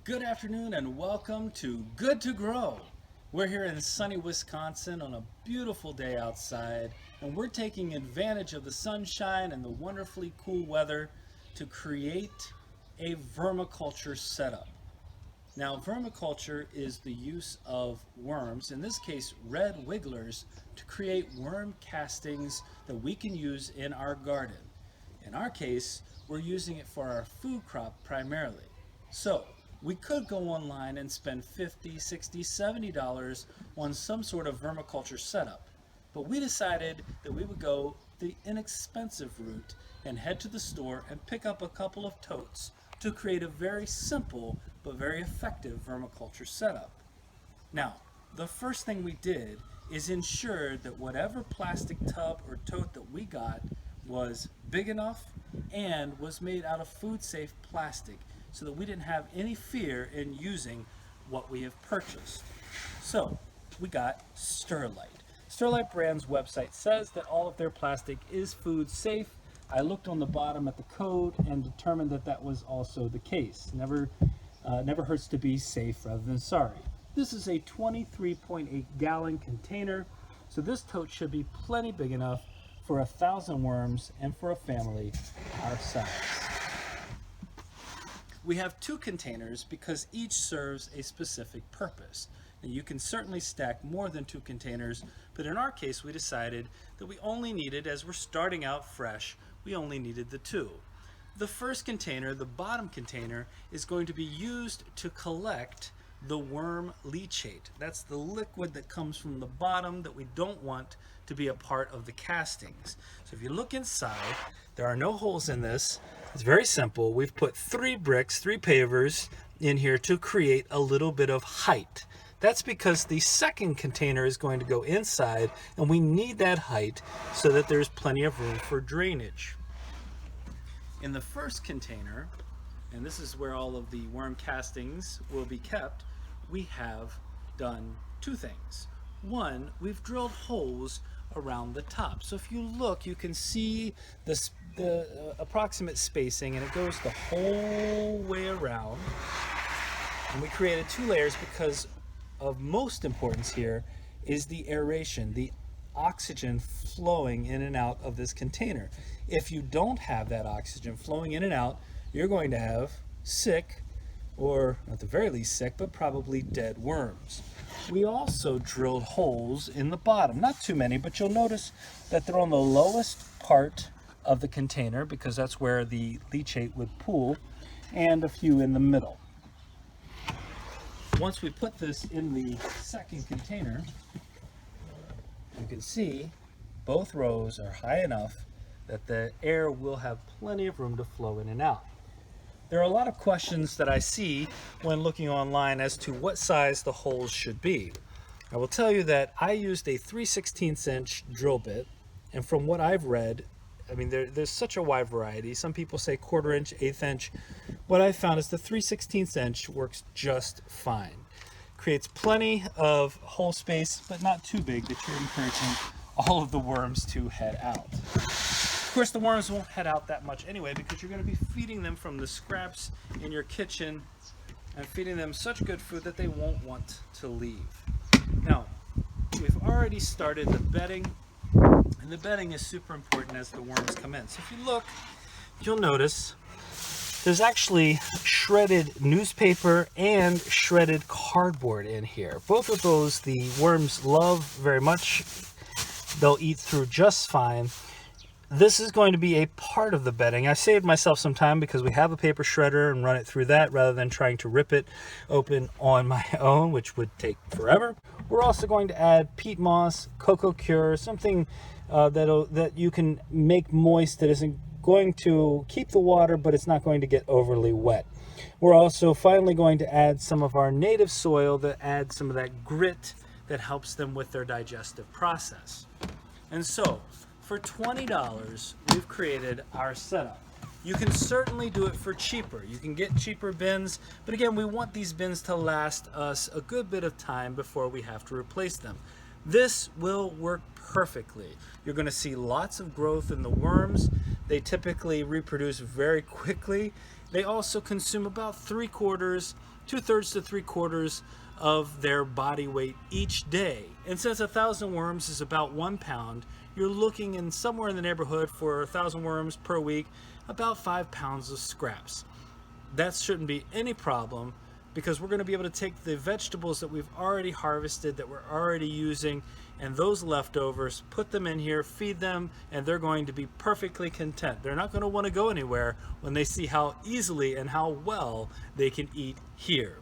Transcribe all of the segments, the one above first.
Good afternoon and welcome to Good to Grow. We're here in sunny Wisconsin on a beautiful day outside, and we're taking advantage of the sunshine and the wonderfully cool weather to create a vermiculture setup. Now, vermiculture is the use of worms, in this case red wigglers, to create worm castings that we can use in our garden. In our case, we're using it for our food crop primarily. So, we could go online and spend $50, $60, $70 on some sort of vermiculture setup. But we decided that we would go the inexpensive route and head to the store and pick up a couple of totes to create a very simple but very effective vermiculture setup. Now, the first thing we did is ensure that whatever plastic tub or tote that we got was big enough and was made out of food safe plastic so that we didn't have any fear in using what we have purchased. So we got Sterlite. Sterlite brand's website says that all of their plastic is food safe. I looked on the bottom at the code and determined that that was also the case. Never hurts to be safe rather than sorry. This is a 23.8 gallon container, so this tote should be plenty big enough for 1,000 worms and for a family our size. We have two containers because each serves a specific purpose. And you can certainly stack more than two containers, but in our case we decided that we only needed, as we're starting out fresh, we only needed the two. The first container, the bottom container, is going to be used to collect the worm leachate. That's the liquid that comes from the bottom that we don't want to be a part of the castings. So if you look inside, there are no holes in this. It's very simple. We've put 3 bricks, 3 pavers in here to create a little bit of height. That's because the second container is going to go inside and we need that height so that there's plenty of room for drainage. In the first container, and this is where all of the worm castings will be kept, we have done 2 things. One, we've drilled holes around the top. So if you look, you can see the approximate spacing, and it goes the whole way around. And we created 2 layers because of most importance here is the aeration, the oxygen flowing in and out of this container. If you don't have that oxygen flowing in and out, you're going to have sick, or at the very least sick, but probably dead worms. We also drilled holes in the bottom, not too many, but you'll notice that they're on the lowest part of the container because that's where the leachate would pool, and a few in the middle. Once we put this in the second container, you can see both rows are high enough that the air will have plenty of room to flow in and out. There are a lot of questions that I see when looking online as to what size the holes should be. I will tell you that I used a 3/16 inch drill bit, and from what I've read, I mean, there's such a wide variety. Some people say 1/4 inch, 1/8 inch. What I found is the 3/16 inch works just fine. Creates plenty of hole space, but not too big that you're encouraging all of the worms to head out. Of course, the worms won't head out that much anyway because you're going to be feeding them from the scraps in your kitchen and feeding them such good food that they won't want to leave. Now, we've already started the bedding, and the bedding is super important as the worms come in. So if you look, you'll notice there's actually shredded newspaper and shredded cardboard in here. Both of those the worms love very much. They'll eat through just fine. This is going to be a part of the bedding. I saved myself some time because we have a paper shredder and run it through that rather than trying to rip it open on my own, which would take forever. We're also going to add peat moss, cocoa cure, something that you can make moist that isn't going to keep the water, but it's not going to get overly wet. We're also finally going to add some of our native soil that adds some of that grit that helps them with their digestive process. And so, for $20, we've created our setup. You can certainly do it for cheaper. You can get cheaper bins, but again, we want these bins to last us a good bit of time before we have to replace them. This will work perfectly. You're going to see lots of growth in the worms. They typically reproduce very quickly, they also consume about 2/3 to 3/4 of their body weight each day. And since 1,000 worms is about 1 pound, you're looking in somewhere in the neighborhood for 1,000 worms per week, about 5 pounds of scraps. That shouldn't be any problem, because we're going to be able to take the vegetables that we've already harvested, that we're already using, and those leftovers, put them in here, feed them, and they're going to be perfectly content. They're not going to want to go anywhere when they see how easily and how well they can eat here.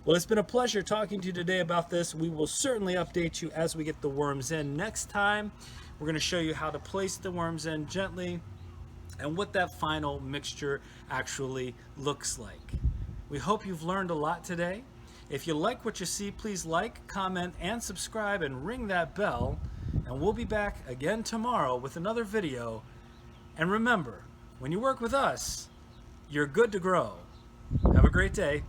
Well, it's been a pleasure talking to you today about this. We will certainly update you as we get the worms in. Next time, we're going to show you how to place the worms in gently and what that final mixture actually looks like. We hope you've learned a lot today. If you like what you see, please like, comment, and subscribe, and ring that bell. And we'll be back again tomorrow with another video. And remember, when you work with us, you're good to grow. Have a great day.